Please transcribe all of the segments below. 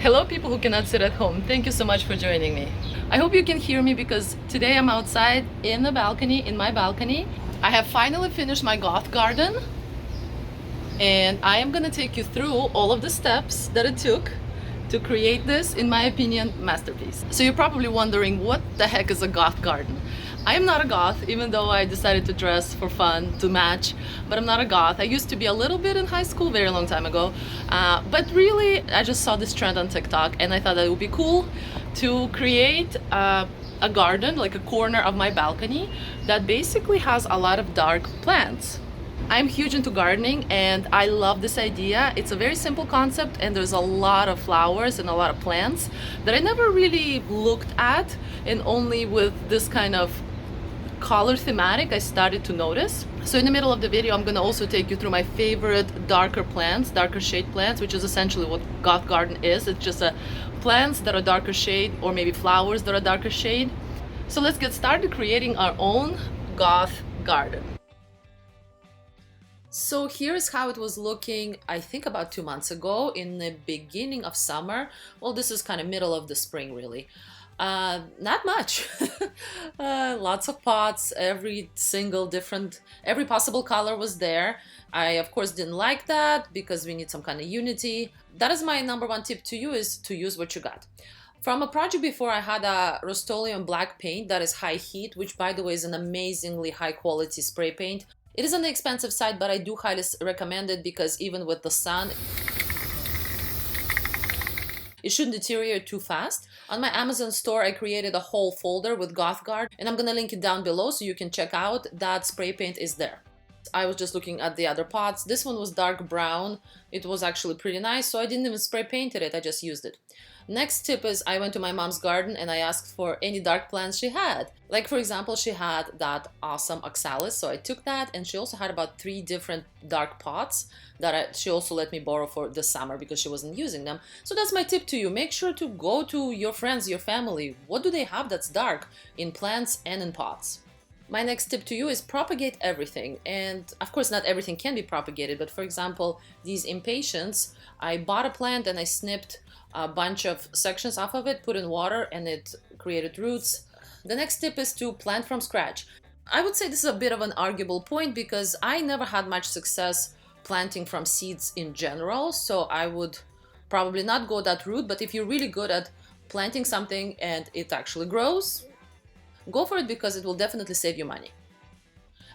Hello people who cannot sit at home. Thank you so much for joining me. I hope you can hear me because today I'm outside in the balcony, in my balcony. I have finally finished my goth garden and I am gonna take you through all of the steps that it took to create this, in my opinion, masterpiece. So you're probably wondering, what the heck is a goth garden? I am not a goth, even though I decided to dress for fun, to match, but I'm not a goth. I used to be a little bit in high school, very long time ago, but really I just saw this trend on TikTok and I thought that it would be cool to create a garden, like a corner of my balcony that basically has a lot of dark plants. I'm huge into gardening and I love this idea. It's a very simple concept and there's a lot of flowers and a lot of plants that I never really looked at, and only with this kind of color thematic I started to notice. So in the middle of the video I'm gonna also take you through my favorite darker plants, darker shade plants, which is essentially what goth garden is. It's just plants that are darker shade, or maybe flowers that are darker shade. So let's get started creating our own goth garden. So here's how it was looking, I think about 2 months ago, in the beginning of summer. Well, this is kind of middle of the spring, really. Not much. Lots of pots, every possible color was there. I, of course, didn't like that because we need some kind of unity. That is my number one tip to you, is to use what you got. From a project before, I had a Rust-Oleum black paint that is high heat, which, by the way, is an amazingly high quality spray paint. It is on the expensive side, but I do highly recommend it because even with the sun, it shouldn't deteriorate too fast. On my Amazon store, I created a whole folder with Goth Guard, and I'm gonna link it down below so you can check out. That spray paint is there. I was just looking at the other pots. This one was dark brown. It was actually pretty nice, so I didn't even spray painted it, I just used it. Next tip is, I went to my mom's garden and I asked for any dark plants she had. Like, for example, she had that awesome oxalis, so I took that, and she also had about 3 different dark pots that she also let me borrow for the summer because she wasn't using them. So that's my tip to you. Make sure to go to your friends, your family. What do they have that's dark in plants and in pots? My next tip to you is propagate everything. And of course, not everything can be propagated, but for example, these impatiens, I bought a plant and I snipped a bunch of sections off of it, put in water, and it created roots. The next tip is to plant from scratch. I would say this is a bit of an arguable point because I never had much success planting from seeds in general, so I would probably not go that route. But if you're really good at planting something and it actually grows, go for it because it will definitely save you money.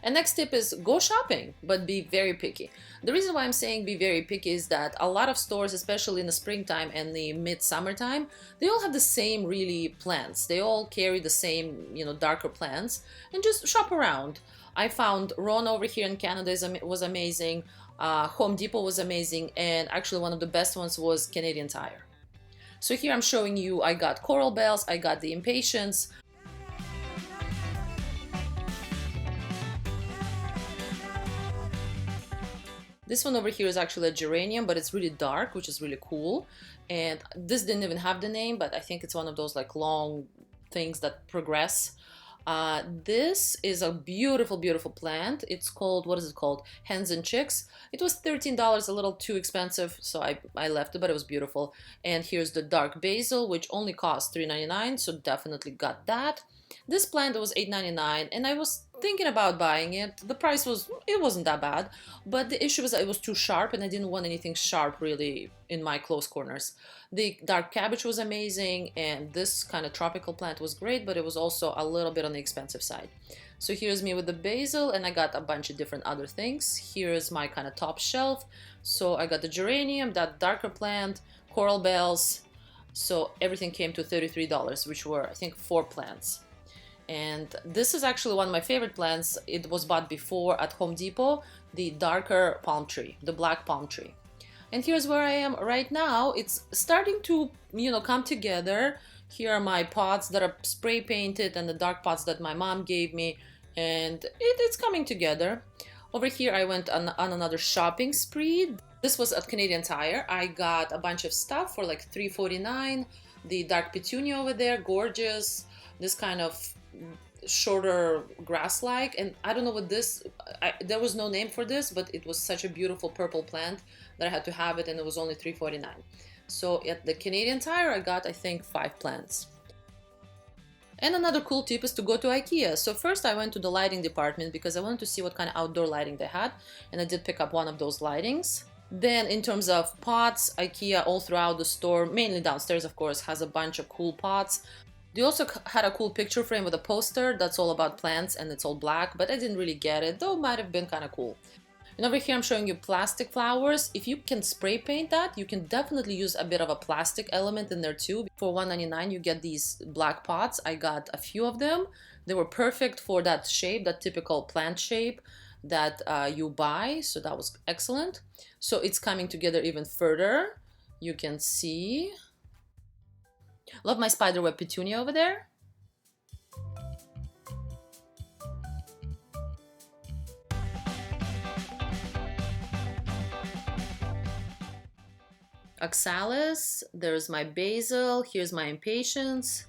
And next tip is, go shopping, but be very picky. The reason why I'm saying be very picky is that a lot of stores, especially in the springtime and the mid-summertime, they all have the same really plants. They all carry the same, darker plants, and just shop around. I found Ron over here in Canada was amazing. Home Depot was amazing, and actually one of the best ones was Canadian Tire. So here I'm showing you, I got coral bells, I got the impatiens. This one over here is actually a geranium, but it's really dark, which is really cool. And this didn't even have the name, but I think it's one of those like long things that progress. This is a beautiful, beautiful plant. It's called, what is it called? Hens and Chicks. It was $13, a little too expensive, so I left it, but it was beautiful. And here's the dark basil, which only cost $3.99, so definitely got that. This plant was $8.99, and I was thinking about buying it. The price wasn't that bad, but the issue was that it was too sharp, and I didn't want anything sharp really in my close corners. The dark cabbage was amazing, and this kind of tropical plant was great, but it was also a little bit on the expensive side. So here's me with the basil, and I got a bunch of different other things. Here's my kind of top shelf. So I got the geranium, that darker plant, coral bells. So everything came to $33, which were, I think, 4 plants. And this is actually one of my favorite plants. It was bought before at Home Depot, the darker palm tree, the black palm tree. And here's where I am right now. It's starting to, come together. Here are my pots that are spray painted and the dark pots that my mom gave me, and it's coming together. Over here I went on another shopping spree. This was at Canadian Tire. I got a bunch of stuff for like $3.49. The dark petunia over there, gorgeous. This kind of shorter grass-like, and I don't know what this, there was no name for this, but it was such a beautiful purple plant that I had to have it, and it was only $3.49. So at the Canadian Tire I got, I think, 5 plants. And another cool tip is to go to IKEA. So first I went to the lighting department because I wanted to see what kind of outdoor lighting they had, and I did pick up one of those lightings. Then in terms of pots, IKEA all throughout the store, mainly downstairs of course, has a bunch of cool pots. They also had a cool picture frame with a poster that's all about plants, and it's all black, but I didn't really get it, though it might have been kind of cool. And over here I'm showing you plastic flowers. If you can spray paint that, you can definitely use a bit of a plastic element in there too. For $1.99 you get these black pots. I got a few of them. They were perfect for that shape, that typical plant shape that you buy, so that was excellent. So it's coming together even further. You can see. Love my spiderweb petunia over there. Oxalis, there's my basil, here's my impatiens,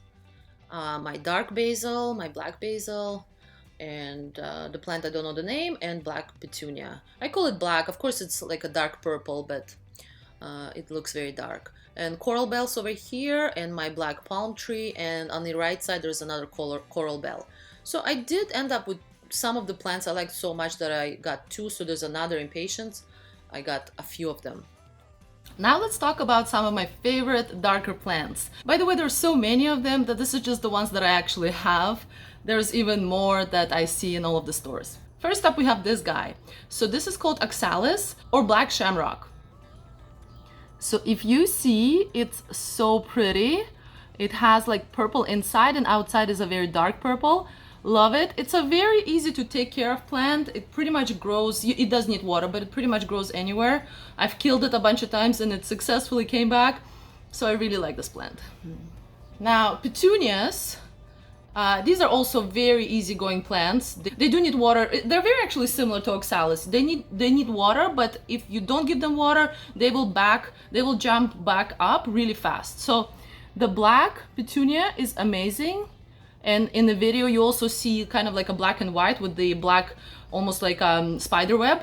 my dark basil, my black basil, and the plant I don't know the name, and black petunia. I call it black, of course it's like a dark purple, but it looks very dark. And coral bells over here, and my black palm tree, and on the right side there's another coral bell. So I did end up with some of the plants I liked so much that I got 2, so there's another impatiens. I got a few of them. Now let's talk about some of my favorite darker plants. By the way, there's so many of them that this is just the ones that I actually have. There's even more that I see in all of the stores. First up we have this guy. So this is called Oxalis or black shamrock. So if you see, it's so pretty. It has like purple inside and outside is a very dark purple. Love it. It's a very easy to take care of plant. It pretty much grows, it does need water, but it pretty much grows anywhere. I've killed it a bunch of times and it successfully came back. So I really like this plant. Now, petunias, these are also very easygoing plants. They do need water. They're very actually similar to oxalis. They need water, but if you don't give them water, they will jump back up really fast. So the black petunia is amazing. And in the video, you also see kind of like a black and white with the black, almost like spider web.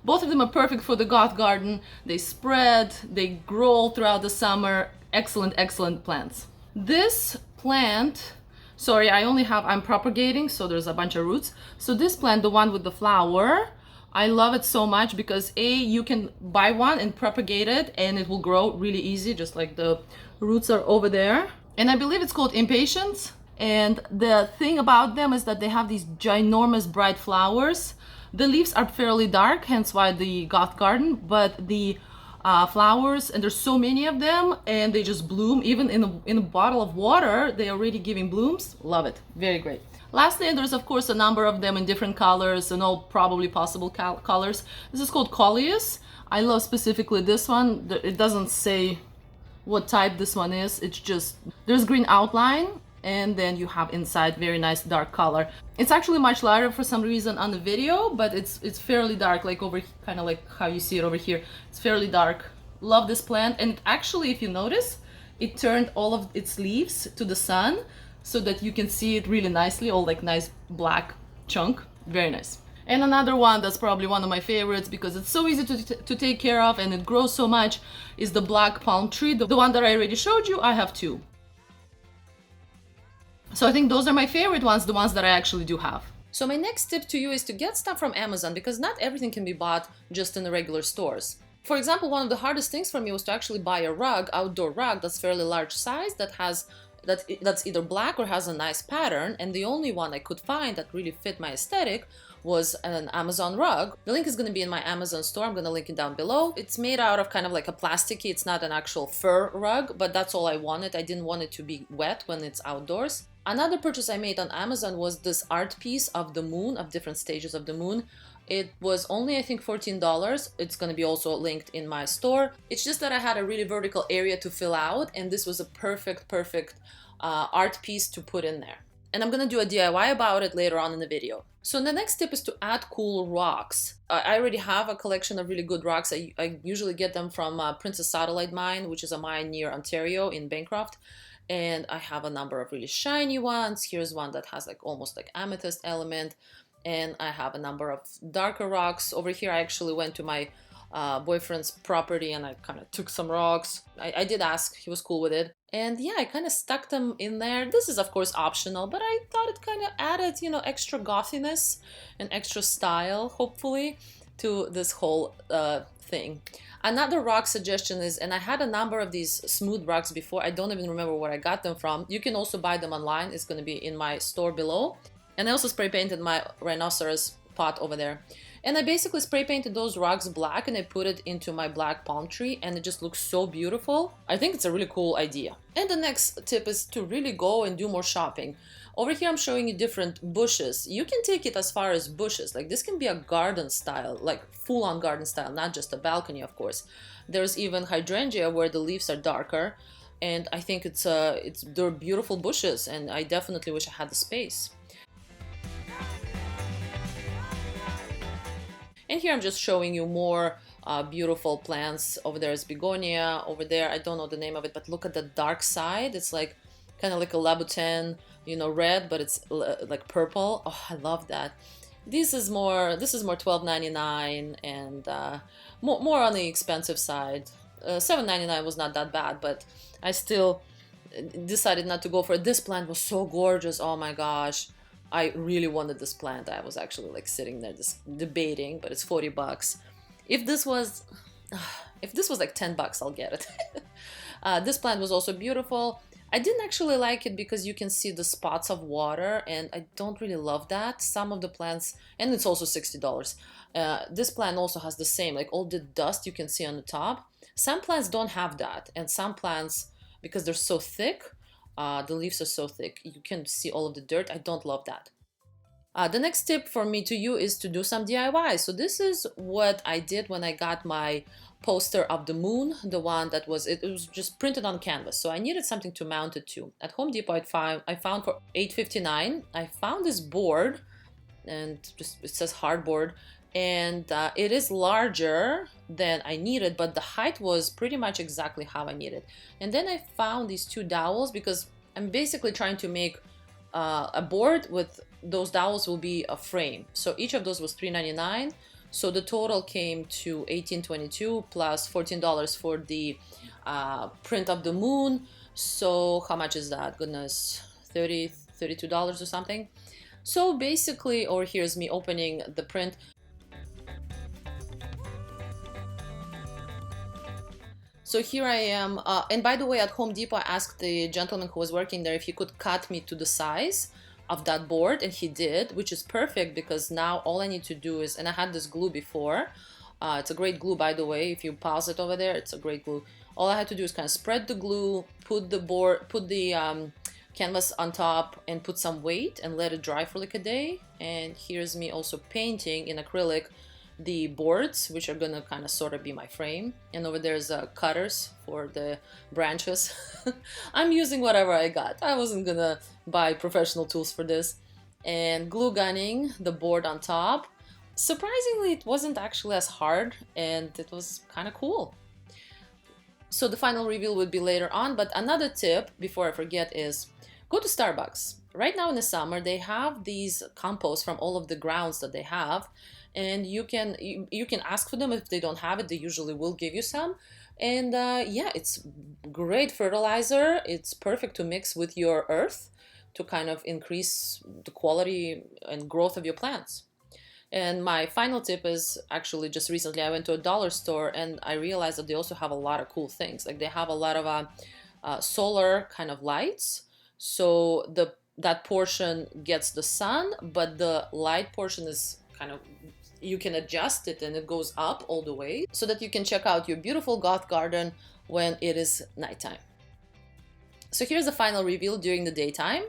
Both of them are perfect for the Goth garden. They spread, they grow throughout the summer. Excellent, excellent plants. This plant, sorry, I'm propagating, so there's a bunch of roots. So this plant, the one with the flower, I love it so much because you can buy one and propagate it and it will grow really easy, just like the roots are over there. And I believe it's called impatiens. And the thing about them is that they have these ginormous bright flowers. The leaves are fairly dark, hence why the Goth garden, but the flowers, and there's so many of them, and they just bloom. Even in a bottle of water, they're already giving blooms. Love it. Very great. Lastly, there's of course a number of them in different colors and all probably possible colors. This is called Coleus. I love specifically this one. It doesn't say what type this one is. It's just, there's green outline and then you have inside very nice dark color. It's actually much lighter for some reason on the video, but it's fairly dark, like over, kind of like how you see it over here. It's fairly dark. Love this plant. And actually, if you notice, it turned all of its leaves to the sun so that you can see it really nicely, all like nice black chunk. Very nice. And another one that's probably one of my favorites because it's so easy to take care of and it grows so much is the black palm tree. The one that I already showed you, I have 2. So I think those are my favorite ones, the ones that I actually do have. So my next tip to you is to get stuff from Amazon because not everything can be bought just in the regular stores. For example, one of the hardest things for me was to actually buy a rug, outdoor rug that's fairly large size, that's either black or has a nice pattern, and the only one I could find that really fit my aesthetic was an Amazon rug. The link is going to be in my Amazon store. I'm going to link it down below. It's made out of kind of like a plasticky, it's not an actual fur rug, but that's all I wanted. I didn't want it to be wet when it's outdoors. Another purchase I made on Amazon was this art piece of the moon, of different stages of the moon. It was only, I think, $14. It's going to be also linked in my store. It's just that I had a really vertical area to fill out, and this was a perfect art piece to put in there. And I'm going to do a DIY about it later on in the video. So the next tip is to add cool rocks. I already have a collection of really good rocks. I usually get them from Princess Satellite Mine, which is a mine near Ontario in Bancroft. And I have a number of really shiny ones. Here's one that has like almost like amethyst element. And I have a number of darker rocks. Over here I actually went to my boyfriend's property and I kind of took some rocks. I did ask, he was cool with it. And yeah, I kind of stuck them in there. This is of course optional, but I thought it kind of added, you know, extra gothiness and extra style, hopefully, to this whole thing. Another rock suggestion is, and I had a number of these smooth rocks before, I don't even remember where I got them from. You can also buy them online, it's going to be in my store below. And I also spray painted my rhinoceros pot over there. And I basically spray painted those rocks black and I put it into my black palm tree and it just looks so beautiful. I think it's a really cool idea. And the next tip is to really go and do more shopping. Over here I'm showing you different bushes. You can take it as far as bushes. Like this can be a garden style, like full-on garden style, not just a balcony, of course. There's even hydrangea where the leaves are darker. And I think they're beautiful bushes and I definitely wish I had the space. And here I'm just showing you more beautiful plants. Over there is begonia. Over there, I don't know the name of it, but look at the dark side. It's like kind of like a Louboutin, you know, red, but it's like purple. Oh, I love that. This is more $12.99 and more on the expensive side. $7.99 was not that bad, but I still decided not to go for it. This plant was so gorgeous. Oh my gosh. I really wanted this plant. I was actually like sitting there just debating, but it's 40 bucks. If this was like 10 bucks, I'll get it. This plant was also beautiful. I didn't actually like it because you can see the spots of water and I don't really love that. Some of the plants, and it's also $60. This plant also has the same, like all the dust you can see on the top. Some plants don't have that, and some plants, because they're so thick, the leaves are so thick, you can see all of the dirt. I don't love that. The next tip for me to you is to do some DIY. So this is what I did when I got my poster of the moon, the one that was, it was just printed on canvas. So I needed something to mount it to. At Home Depot I found for $8.59, I found this board, and just it says hardboard, and it is larger than I needed, but the height was pretty much exactly how I needed. And then I found these two dowels because I'm basically trying to make a board with those dowels will be a frame. So each of those was $3.99. So the total came to $18.22 plus $14 for the print of the moon. So how much is that? Goodness, $32 or something. So basically, or here's me opening the print. So here I am, and by the way, at Home Depot I asked the gentleman who was working there if he could cut me to the size of that board, and he did, which is perfect because now all I need to do is, and I had this glue before, it's a great glue by the way, if you pause it over there, it's a great glue. All I had to do is kind of spread the glue, put the canvas on top and put some weight and let it dry for like a day. And here's me also painting in acrylic the boards, which are gonna kind of sort of be my frame. And over there's cutters for the branches. I'm using whatever I got. I wasn't gonna buy professional tools for this. And glue gunning the board on top. Surprisingly, it wasn't actually as hard and it was kind of cool. So the final reveal would be later on, but another tip before I forget is go to Starbucks. Right now in the summer, they have these compost from all of the grounds that they have, and you can ask for them. If they don't have it, they usually will give you some. And yeah, it's great fertilizer. It's perfect to mix with your earth to kind of increase the quality and growth of your plants. And my final tip is actually just recently I went to a dollar store and I realized that they also have a lot of cool things. Like they have a lot of solar kind of lights. So that portion gets the sun, but the light portion is kind of, you can adjust it and it goes up all the way so that you can check out your beautiful goth garden when it is nighttime. So here's the final reveal during the daytime.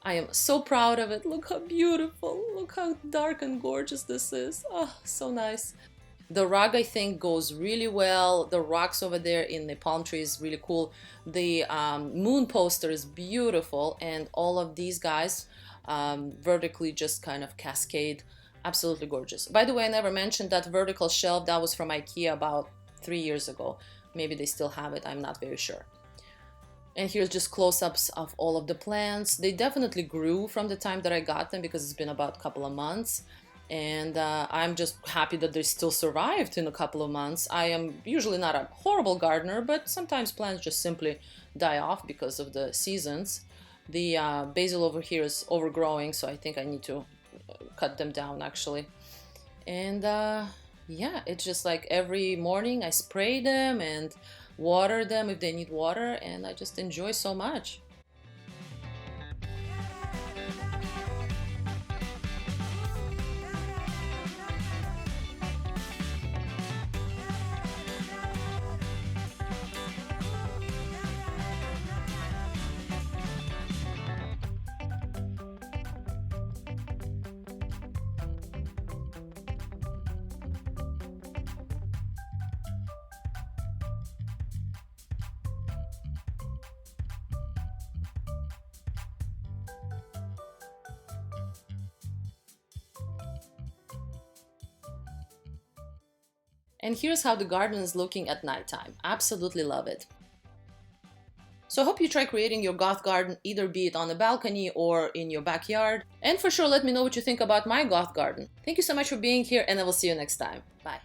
I am so proud of it. Look how beautiful. Look how dark and gorgeous this is. Oh, so nice. The rug, I think, goes really well. The rocks over there in the palm tree is really cool. The moon poster is beautiful. And all of these guys vertically just kind of cascade. Absolutely gorgeous. By the way, I never mentioned that vertical shelf. That was from IKEA about 3 years ago. Maybe they still have it. I'm not very sure. And here's just close-ups of all of the plants. They definitely grew from the time that I got them because it's been about a couple of months. And I'm just happy that they still survived in a couple of months. I am usually not a horrible gardener, but sometimes plants just simply die off because of the seasons. The basil over here is overgrowing, so I think I need to cut them down actually. And yeah, it's just like every morning I spray them and water them if they need water, and I just enjoy so much. And here's how the garden is looking at nighttime. Absolutely love it. So I hope you try creating your goth garden, either be it on a balcony or in your backyard. And for sure, let me know what you think about my goth garden. Thank you so much for being here, and I will see you next time. Bye.